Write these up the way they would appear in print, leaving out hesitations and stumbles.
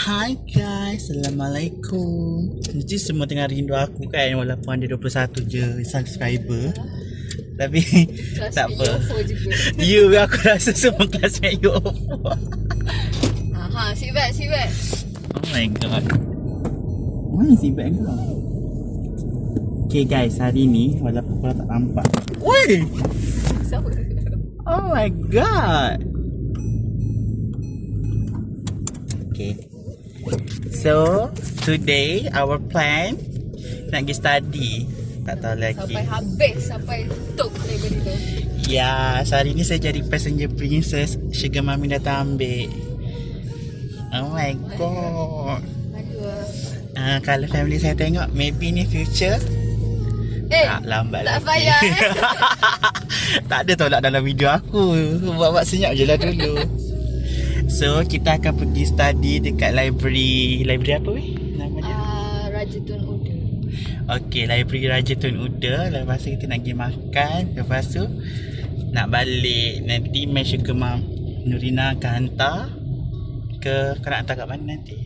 Hai guys, Assalamualaikum. Mesti semua tengah rindu aku kan, walaupun ada 21 je subscriber. Tapi tak apa. You, aku rasa semua classmate you OFO. Sit back. Oh my god. Mana si bag kau? Okay guys, hari ni walaupun korang tak nampak. Woi! Siapa? Oh my god. Okay. So, today our plan nak pergi study. Tak tahu lagi. Sampai habis, sampai tok library tu. Ya, hari ni saya jadi passenger princess. Sugar Mami datang ambil. Oh my god. Aduh. Kalau family saya tengok, maybe ni future. Tak lambat tak lagi. payah. Tak ada tolak dalam video aku. Buat-buat senyap je lah dulu. So, kita akan pergi study dekat library. Library apa weh? Namanya? Raja Tun Uda. Okay, library Raja Tun Uda. Lepas tu kita nak pergi makan. Lepas tu nak balik. Nanti Mesh ke Mam Nurina akan hantar ke, kau nak hantar kat mana nanti?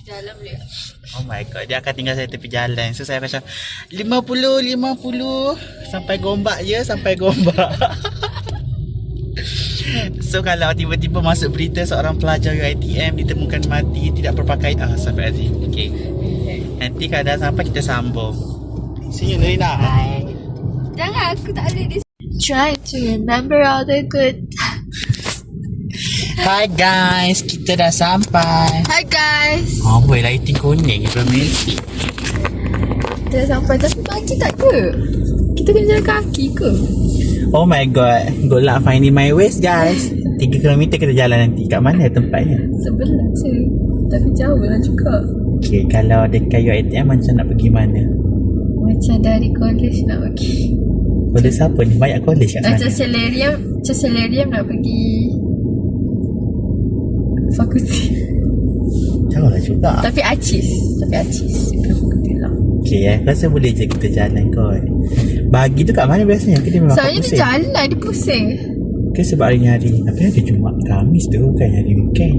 Jalan boleh. Oh my god, dia akan tinggal saya tepi jalan. So saya macam 50 sampai Gombak je, sampai Gombak. So kalau tiba-tiba masuk berita seorang pelajar UiTM ditemukan mati tidak berpakaian, sampai Aziz. Okay. Nanti kalau dah sampai kita sambung. See you Nurina. Bye. Jangan, aku tak ada di. Try to remember all the good. Hi guys, kita dah sampai. Hi guys. Oh boy, lighting kuning romantic. Kita dah sampai, tapi kaki tak ke? Kita kena jalan kaki ke? Oh my god, good luck finding my ways guys. 3 km kita jalan nanti. Kat mana tempatnya? Sebelah je. Tapi jauh lah juga. Okay, kalau dekat UiTM macam nak pergi mana? Macam dari college nak pergi. College siapa ni? Banyak college kat sana. Macam Selerium nak pergi fakulti. Jauh lah juga. Tapi Acis fakulti lah. Okay, rasa boleh je kita jalan kot. Bagi tu kat mana biasanya? Kita memang Soalnya dia jalan, dia pusing. Ke sebab hari-hari. Tapi ada Jumaat Khamis tu, bukan hari weekend.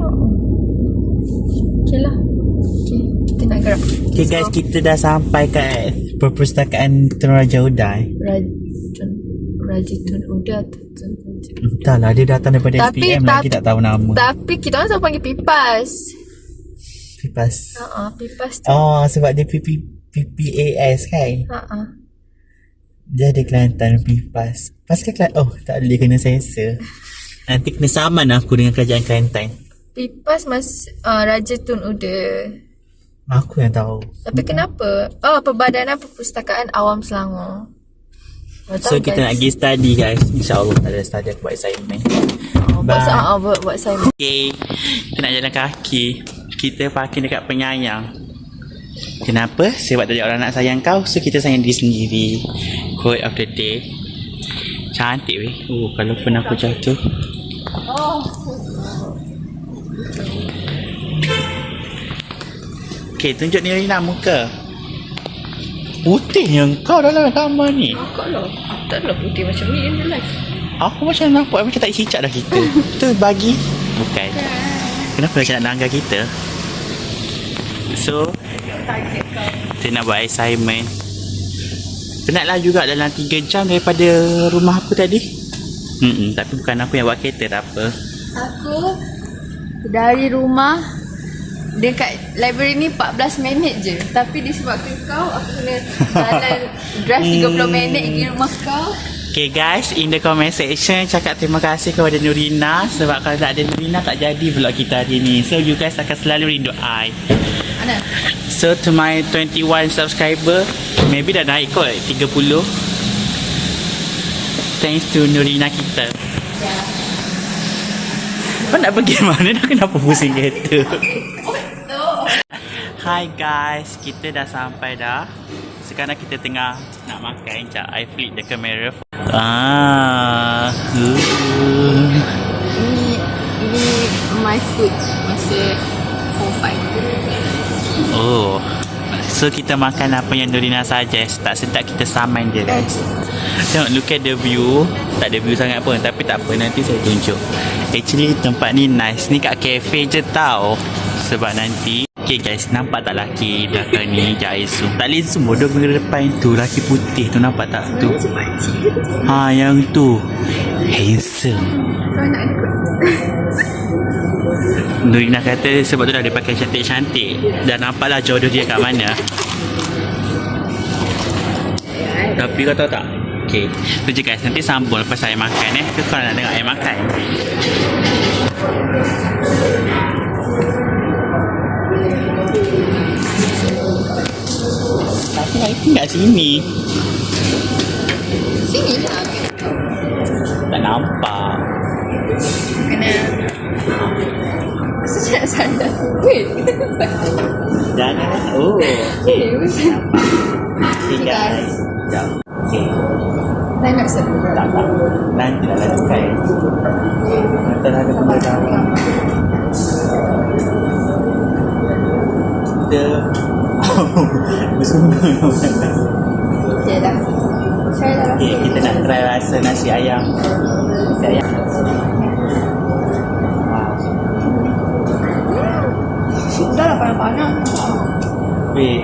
Okay lah. Okay, kita nak gerak. Okay guys, kita dah sampai kat Perpustakaan Tun Raja Uday. Raja Tun Uda. Entahlah, dia datang daripada SPM lagi tak tahu nama. Tapi kita orang selalu panggil Pipas. Pipas. Pipas tu. Oh, sebab dia PPAS kan? Dia ada Kelantan Pipas. Pasal Kelantan, oh tak boleh kena sensor. Nanti kena saman aku dengan kerajaan Kelantan. Pipas Raja Tun Uda. Aku yang tahu. Tapi kenapa? Oh, Perbadanan Perpustakaan Awam Selangor. So kita nak pergi study guys. InsyaAllah ada study aku buat assignment. Buat assignment. Okay, kita nak jalan kaki. Kita parking dekat Penyayang. Kenapa? Sebab tadi orang nak sayang kau, so kita sayang diri sendiri. Quote of the day. Cantik weh. Kalau pun aku jatuh. Okay, tunjuk ni Rina muka. Putihnya kau dalam gambar ni. Kau lah. Tak lah putih macam ni in real life. Aku macam nampak macam tak cicak dah kita. Tu bagi. Bukan. Kenapa macam nak langgar kita? So kita nak buat assignment. Penatlah juga dalam 3 jam daripada rumah aku tadi. Tapi bukan aku yang buat kereta, tak apa. Aku dari rumah dekat library ni 14 minit je. Tapi disebabkan kau, aku kena jalan drive 30 minit pergi rumah kau. Okay guys, in the comment section cakap terima kasih kepada Nurina. Sebab kalau tak ada Nurina tak jadi vlog kita hari ni. So you guys akan selalu rindu I. Mana? So to my 21 subscriber, maybe dah naik kot 30. Thanks to Nurina kita. Kau nak pergi mana dah, kenapa pusing kereta? Hi guys, kita dah sampai dah. Sekarang kita tengah nak makan. Sekejap, I flip the camera. Ini my food masa 4-5. Oh, so kita makan apa yang Nurina suggest. Tak sedap kita saman je guys. Tengok, look at the view. Tak ada view sangat pun, tapi tak apa, nanti saya tunjuk. Actually tempat ni nice. Ni kat cafe je tau. Sebab nanti okay guys, nampak tak laki belakang ni? Jai zoom. Tak boleh zoom, bodoh benda depan tu. Laki putih tu, nampak tak tu? Ha, yang tu handsome. Kau nak ikut? Nurina kata sebab tu dah dia pakai cantik-cantik. Dah nampaklah jodoh dia kat mana. Tapi kau tahu tak? Okay, tu je guys, nanti sambung lepas saya makan Ke kau nak tengok saya makan? Tapi lighting kat sini. Sini lah. Tak nampak. Kena sejak sadar. Wait. Jangan. Oh. Okay, macam. Okay guys. Sekejap. Okay. Saya nak sebut. Tak. Nanti dah lanjutkan. Nanti dah ada benda dalam. Kita bersungguh. Okay dah. Saya dah rasa. Okay, kita nak try rasa nasi ayam. Nasi ayam. Dah lah panas-panas. Wait.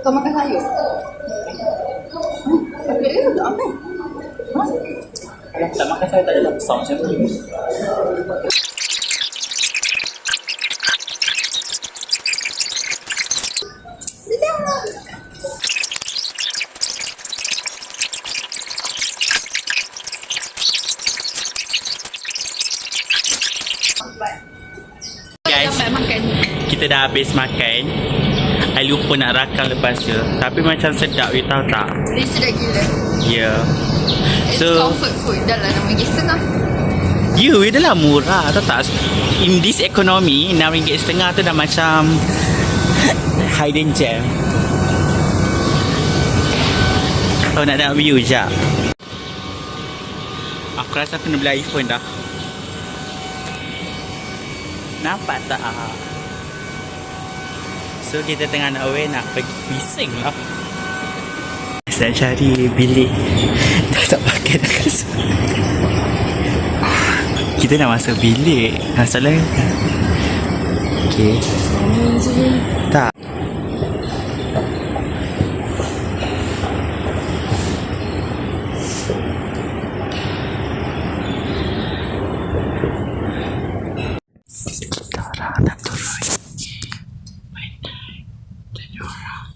Kau makan sayur? Tapi dia tak apa. Tak makan saya tak ada besar macam tu. Guys, kita dah habis makan. I lupa nak rakam lepas je. Tapi macam sedap, you tahu tak? Dia sedap gila. Ya. It's comfort food. Dah lah RM6.50. You dah lah murah, tahu tak? In this economy, RM6.50 tu dah macam hidden gem. Oh, nak tengok view je. Aku rasa aku nak beli iPhone dah. Nampak tak? So kita tengah nak away nak pergi bising lah. Saya cari bilik. Tak pakai dah kasi. Kita nak masuk bilik. Masalah kan? Okay. Tak. Nak turun. Tanya orang.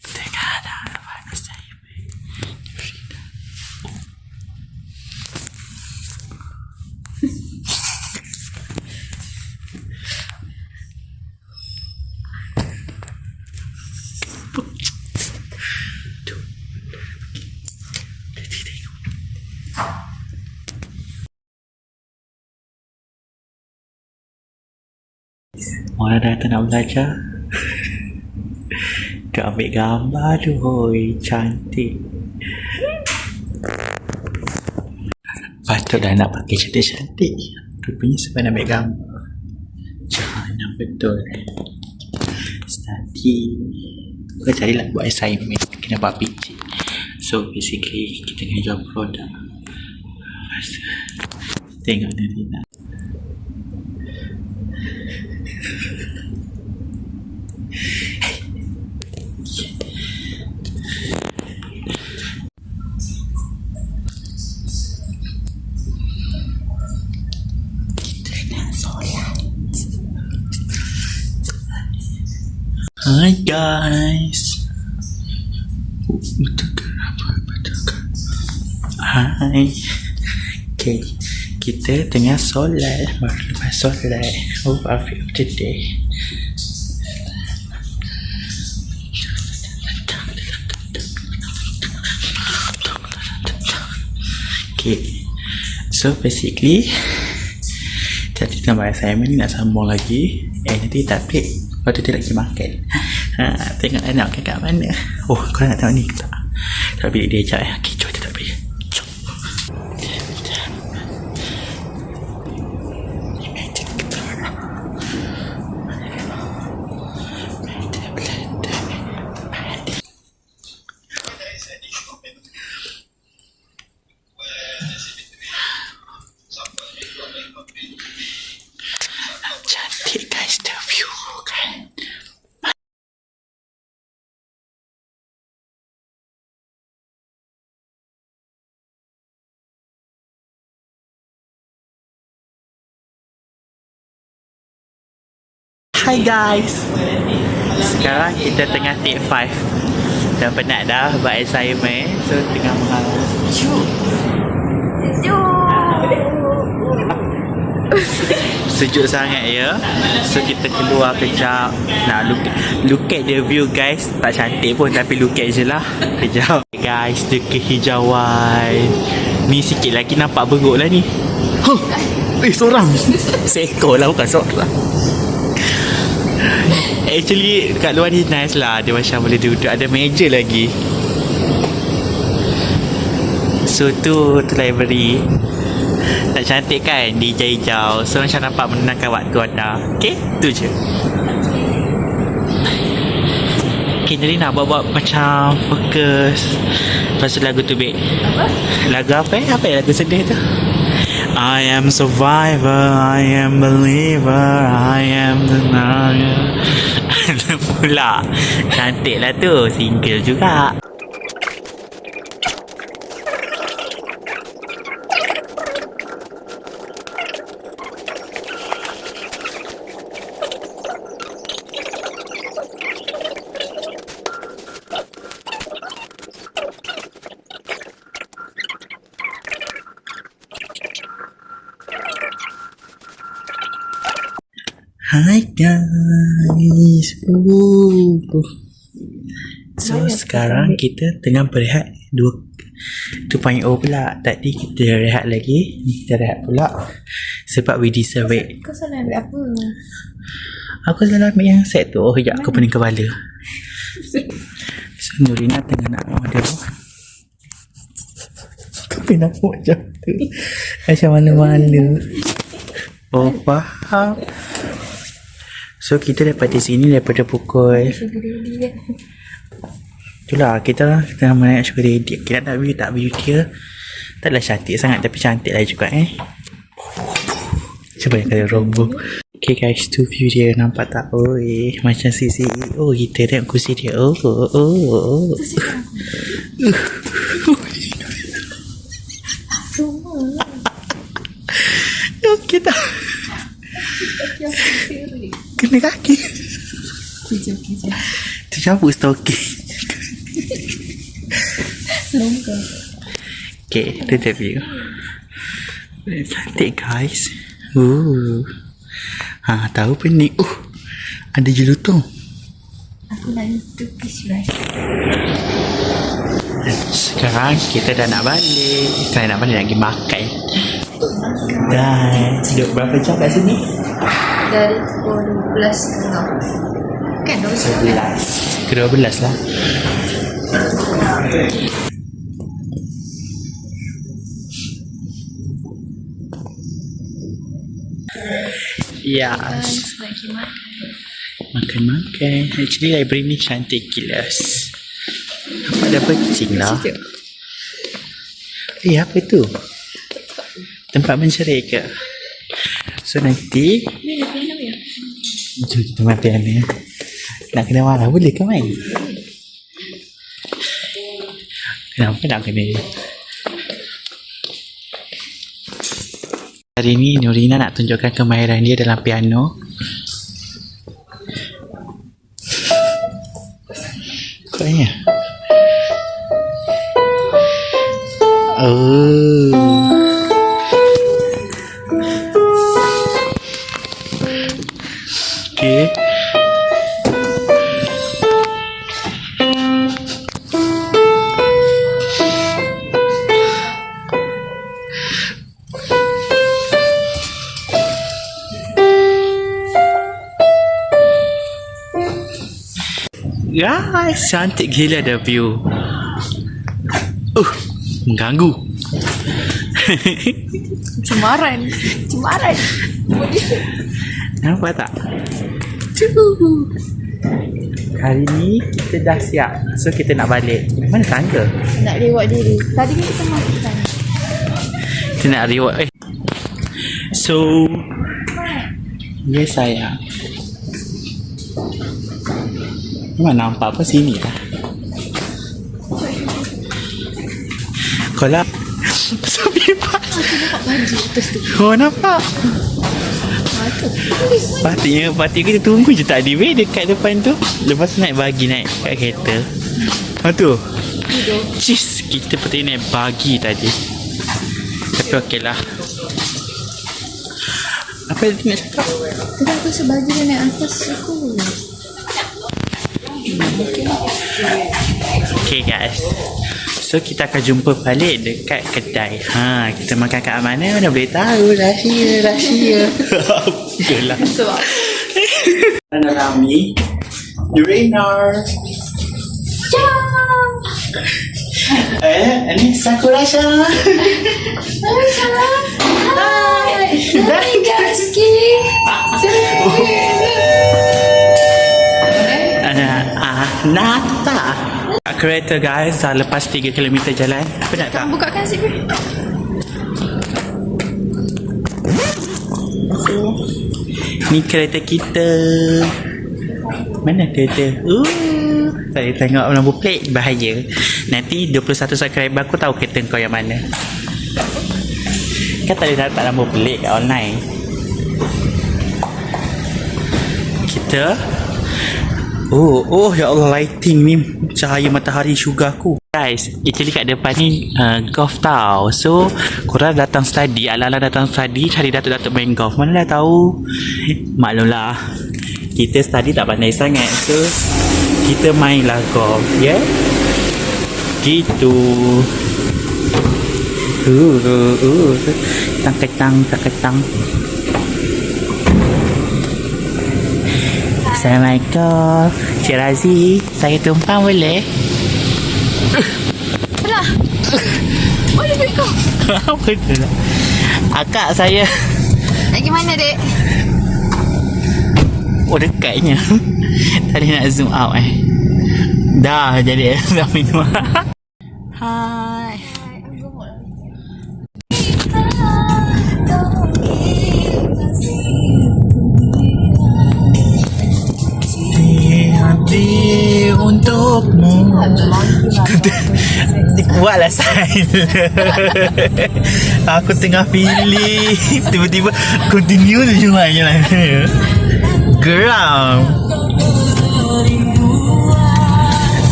Tengah ada apa saya. Orang datang nak belajar. Dia ambil gambar tu, hoi, cantik. Patut dah nak pakai cantik-cantik. Rupanya sebab nak ambil gambar. Jangan betul. Study. Kau carilah buat assignment. Kena buat PJ. So basically kita kena jual produk. Tengok nanti nak. Hi guys. Betul ke apa? Betul ke? Hi. Okay. Kita tengah solat. Baru lepas solat. Oh, Afiq of the day. Okay. So basically tadi tambah assignment ni nak sambung lagi. Nanti tak break. Lepas tu dia lagi makan. Tengok anak kat mana. Oh, kau nak tengok ni ke tak? Tak bilik dia sekejap. Okay, jom kita tak pergi. Jom. guys, the view kan. Hi guys. Sekarang kita tengah take 5. Dah penat dah buat assignment. So tengah mengharap. Sejuk sangat ya. So kita keluar kejap. Nak look at the view guys. Tak cantik pun tapi look at je lah. Kejap guys, the kehijauan. Ni sikit lagi nampak beruk lah ni. Huh. Seorang. Seekor lah, bukan seorang. Actually kat luar ni nice lah. Dia macam boleh duduk. Ada meja lagi. So tu library. Tak cantik kan? Di hijau-hijau. So macam nampak menenangkan waktu anda. Okay? Tu je. Okay, jadi nak buat macam fokus. Lepas tu lagu tu baik. Apa? Lagu apa Apa lagu sedih tu? I am survivor, I am believer, I am denier. Pula cantik lah tu. Single juga. Hi guys. So sekarang kita tengah berehat 2.0 pula. Tadi kita rehat lagi. Ni kita rehat pula sebab we deserve it. Kau salah ambil apa? Aku salah ambil yang set tu. Oh sekejap aku pening kepala. So Nurina tengah nak order. Kau pernah buat macam tu? Macam mana-mana. Oh faham. So kita daripada sini daripada pukul itulah kita tengah menaik sugar daddy. Kita nak view tak view dia taklah cantik sangat tapi cantik lah juga Cuba yang kali roboh. Okay guys, tu view dia nampak tak? Oi, macam CEO kita tengok kursi dia. Kita kena kaki. Kejap. Tercabut stoking. Longgar. Okay, tu the view. Cantik guys. Tahu pening. Ada jelutong. Aku nak YouTube visual. Sekarang kita dah nak balik. Kita nak balik lagi makan. Dan duduk berapa jam kat sini? Dari pukul 12.30. Kan 12. Ke-12 lah. Yes. Lagi makan. Makan. Actually library ni cantik gila. Nampak ada kucing lah. Apa tu? Tempat mencerai ke? So nanti jom kita main piano. Nak kena marah boleh ke main? Kenapa nak kena? Hari ni Nurina nak tunjukkan kemahiran dia dalam piano. Kayaknya okay. Guys, cantik gila the view. Mengganggu. Cemaran. Nampak tak? Hari ni kita dah siap. So kita nak balik. Mana tangga? Nak reward diri. Tadi kan kita makan. Kita nak reward. So yes sayang. Mana nampak apa sini lah. Kalau Sabi pas. Oh nampak. Patutnya kita tunggu je tadi weh dekat depan tu. Lepas tu naik naik kat kereta. Tu. Cheese kita patutnya naik bagi tadi. Tapi okey lah. Apa yang nak cakap? Tapi aku sebagi dia naik atas aku. Okay guys, so kita akan jumpa balik dekat kedai. Kita makan kat mana mana boleh tahu. Rahsia. Itulah. Ana Rami, Urainer. Ini Sakurasha. Hai. Hai guys. Nata. Kereta guys dah lepas 3 km jalan. Apa nak tak? Bukakan zip. Ni kereta kita. Mana kereta? Saya tengok nombor plate bahaya. Nanti 21 subscriber aku tahu kereta kau yang mana. Kan tak boleh dapat nombor plate kat online. Kita Oh ya Allah, lighting ni cahaya matahari syurga aku. Guys, actually kat depan ni golf tau. So korang datang study, ala-ala datang study, cari datuk-datuk main golf. Mana dah tahu. Maklumlah, kita study tak pandai sangat. So kita mainlah golf, ya. Yeah? Gitu. Ketang. Assalamualaikum, Cik Razi. Saya tumpang boleh? Alah. Boleh duit kau. Betul lah. Akak saya. Lagi mana dek? Oh dekatnya. Tadi nak zoom out Dah jadi dah minum. Hai. Hati untukmu. Buatlah sign. Aku tengah pilih. Tiba-tiba continue je main je lah. Geram.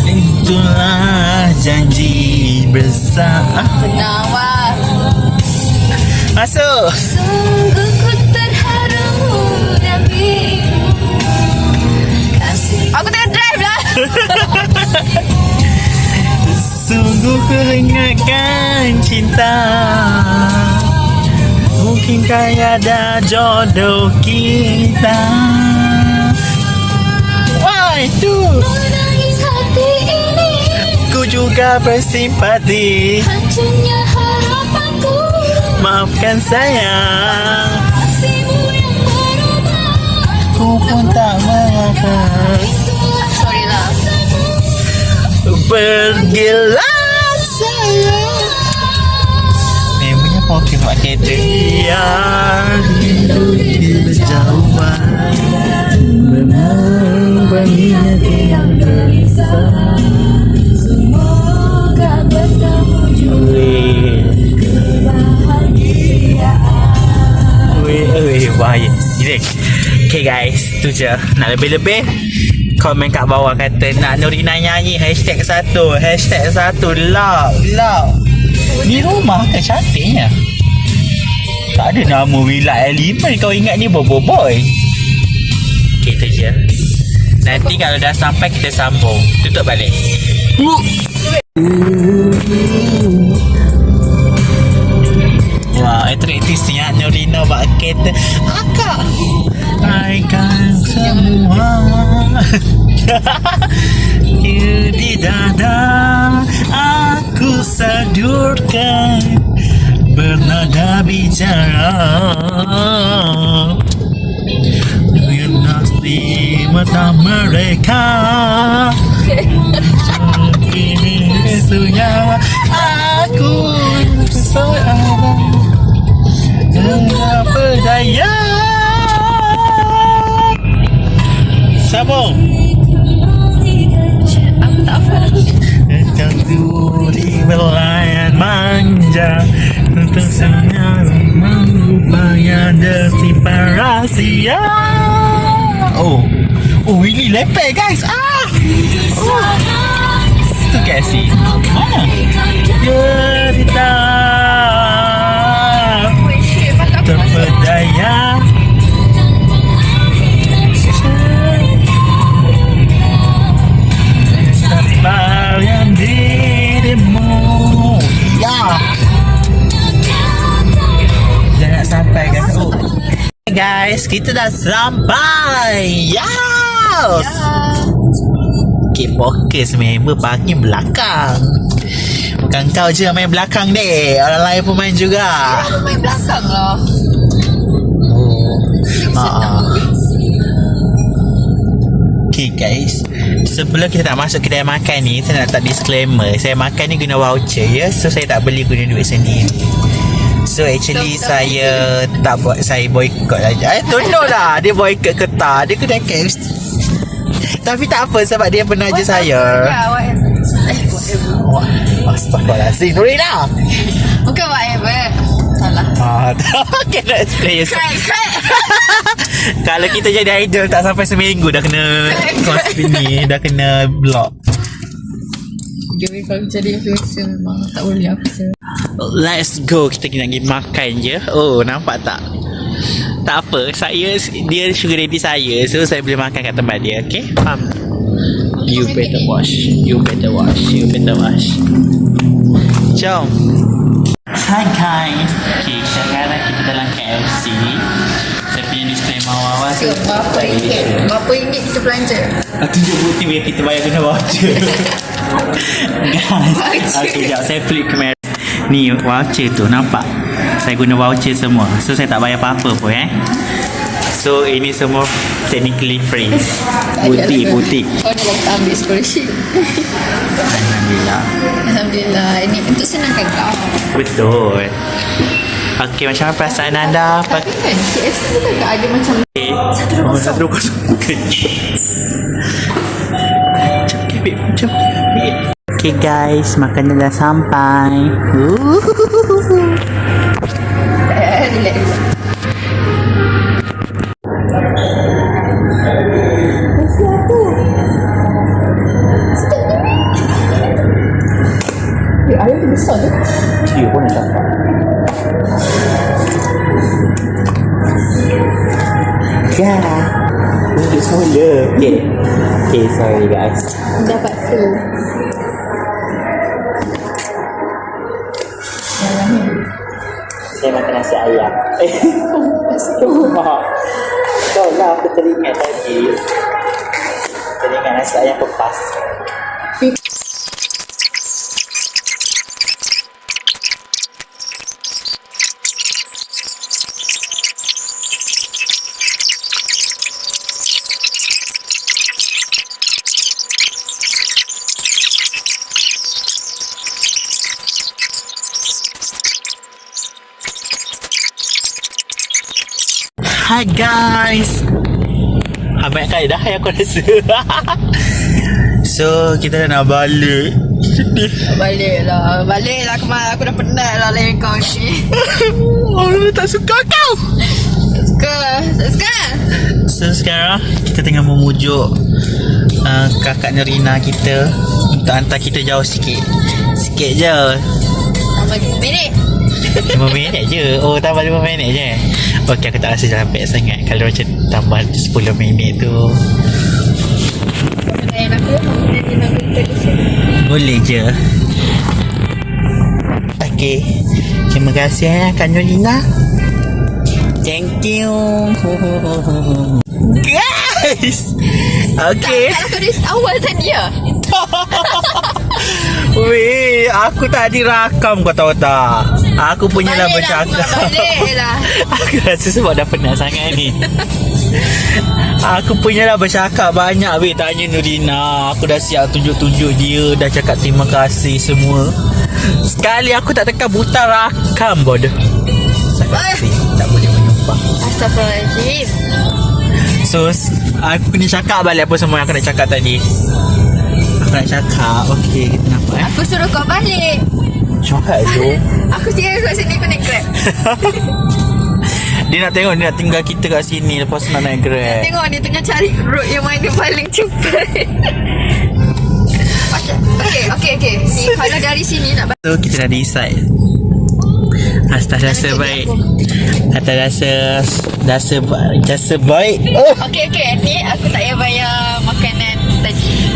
Itulah janji bersama. Senang wah. Masuk. Sungguh ku terharu Nabi. Aku tengah drive lah. Sungguh kehangatkan cinta. Mungkinkah ada jodoh kita. Wah itu. Menangis hati ini. Ku juga bersimpati. Hancurnya harapanku. Maafkan sayang. Kasihmu yang berubah. Ku pun tak mengapa. Sorry lah. Pergilah sayang. Memangnya Pokemon buat kereta. Biar hidup berjauhan. Memang yang gelisah. Semoga bertemu Weh, bahaya. Sirik. Okay guys, tu je. Nak lebih-lebih, komen kat bawah kata nak Nurina nyanyi #1. #1 Love. Ni rumah kan cantiknya. Tak ada nama Wila Elemen. Kau ingat ni Bobo Boy. Okay, tu je. Nanti kalau dah sampai kita sambung. Tutup balik. Wah, atraktifnya Nurina buat kereta. Akak aikan semua di dada aku sadurkan bernada bicara. Nasti mata mereka. Kini isunya aku seorang enggak berdaya. Sabung. Engkau duri belayan manja tentang senyum merupanya desipar rahsia. Oh ini lepek guys. Tu kasih mana cerita terpedaya yang dirimu. Ya. Jangan sampai guys. Guys, kita dah sampai. Yes. Okay, fokus member parking belakang. Bukan kau je main belakang deh. Orang lain pun main juga. Main belakang lah. Okay guys, sebelum kita nak masuk kedai makan ni, saya nak letak disclaimer. Saya makan ni guna voucher ya. So saya tak beli guna duit sendiri. So actually saya tak buat, saya boycott aja. Tolong lah. Dia boycott ketah. Dia kena cash. Tapi tak apa sebab dia pernah je saya. Astaghfirullahaladzim, Nurina. Bukan whatever. Salah. Kena explain. Kalau kita jadi idol tak sampai seminggu dah kena kos ni, dah kena block. Jadi kalau jadi influencer memang tak boleh apa sih. Let's go, kita kena pergi makan je. Oh, nampak tak? Tak apa, dia sugar daddy saya. So saya boleh makan kat tempat dia, okay? Faham? You better wash. Jom. Hi guys. Okay, sekarang kita dalam KFC. Saya punya disclaimer awal-awal. Berapa ringgit kita belanja? Tunjuk bukti biar kita bayar guna voucher. Guys, okay, sekejap saya flip kamera. Ni voucher tu, nampak? Saya guna voucher semua. So saya tak bayar apa-apa pun So ini semua technically free. Bukti. Kau nak ambil scholarship. Alhamdulillah. Ini untuk senangkan kau. Betul. Okey, macam mana perasaan anda? Tapi kan KFC tu tak ada macam Satu Okay guys, makanan dah sampai. relax. Ayam tu besar tu. Ya pun nak cakap. Ya. Untuk semula. Okay, sorry guys. Dapat full. Saya makan nasi ayam. Kau lah aku teringat tadi. Teringat nasi ayam pepas. Hi guys. Banyak kali dah yang aku rasa. So kita dah nak balik. Sedih. Balik lah kemarin. Aku dah penat lah layan kau ni. Orang tak suka kau. Tak suka. So sekarang kita tengah memujuk kakak Nerina kita untuk hantar kita jauh sikit. Sikit je. Tambah 5 minit. 5 minit je. Oh, tambah 5 minit je. Okey, aku tak rasa sampai sangat. Kalau macam tambah 10 minit tu boleh je. Okey, terima kasih Kak Nolina. Thank you. Guys. Okey. Aku dari awal tadi ya. Weh, aku tak dirakam kau tahu tak? Aku punyalah bercakap. Baliklah. Aku rasa sebab dah penat sangat ni. Aku punyalah bercakap banyak weh, tanya Nurina. Aku dah siap tunjuk-tunjuk dia, dah cakap terima kasih semua. Sekali aku tak tekan butang rakam bodoh. Sakit tak boleh menyumpah. Astagfirullahaladzim. So aku kena cakap balik apa semua yang aku nak cakap tadi. Aku nak cakap. Okay, kita nampak Aku suruh kau balik. Cakap tu. Aku tinggal kat sini, kau naik Grab. Dia nak tengok, dia nak tinggal kita kat sini. Lepas tu nak naik Grab. Tengok dia tengah cari road yang mana paling cepat. Okay. Ni kalau dari sini nak balik. So kita dah decide. Atas rasa baik. Atas rasa baik. Okay. Ni aku tak payah bayar makanan tadi.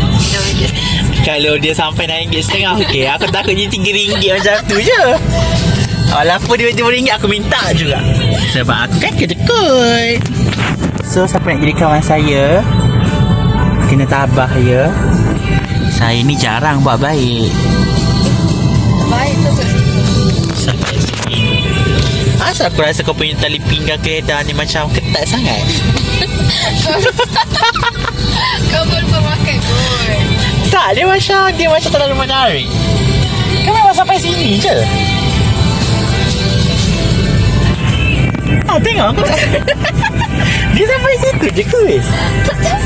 Kalau dia sampai RM9.50, okay. Aku takut je RM3 macam tu je. Walaupun dia RM5 aku minta juga. Sebab aku kan kejekut. So siapa nak jadi kawan saya, kena tabah ya. Saya ni jarang buat baik. Baik tu kat sini. Sampai sini. Asal aku rasa kau punya tali pinggang keledar ni macam ketat sangat. Kau pun pemakai kot. Tak, dia macam terlalu menarik. Kau memang sampai sini je. Tengok aku. Dia sampai situ je kuis.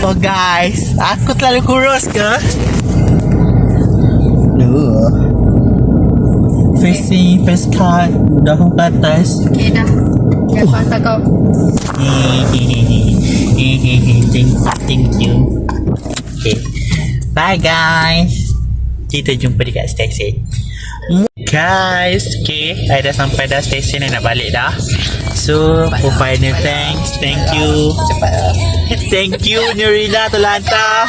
So guys, aku terlalu kurus ke? Facing face card dahu ke atas. Okay dah. Aku hantar kau. Thank you. Okay. Bye guys. Kita jumpa dekat stesen. Guys, okay, I dah sampai dah stesen, I nak balik dah. So, for final thanks, thank you. Thank you Nurina telah hantar.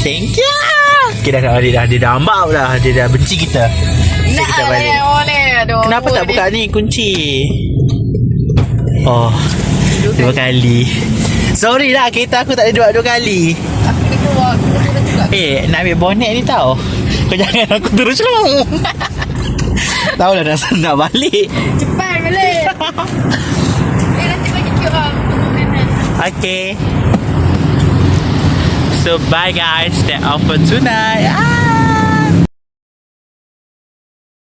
Thank you. Okay, dah nak balik dah. Dia dah ambak dah. Dia dah benci kita. So, kita balik. Kenapa tak buka ni kunci? Oh, dua kali. Sorry lah, kereta aku tak ada dua kali. Aku ni keluar. Aku turun juga. Nak ambil bonet ni tau. Kau jangan aku terus dulu. Tahu lah nak balik. Cepat balik. Nanti bagi QR makanan. Okay. So bye guys. That's all for tonight.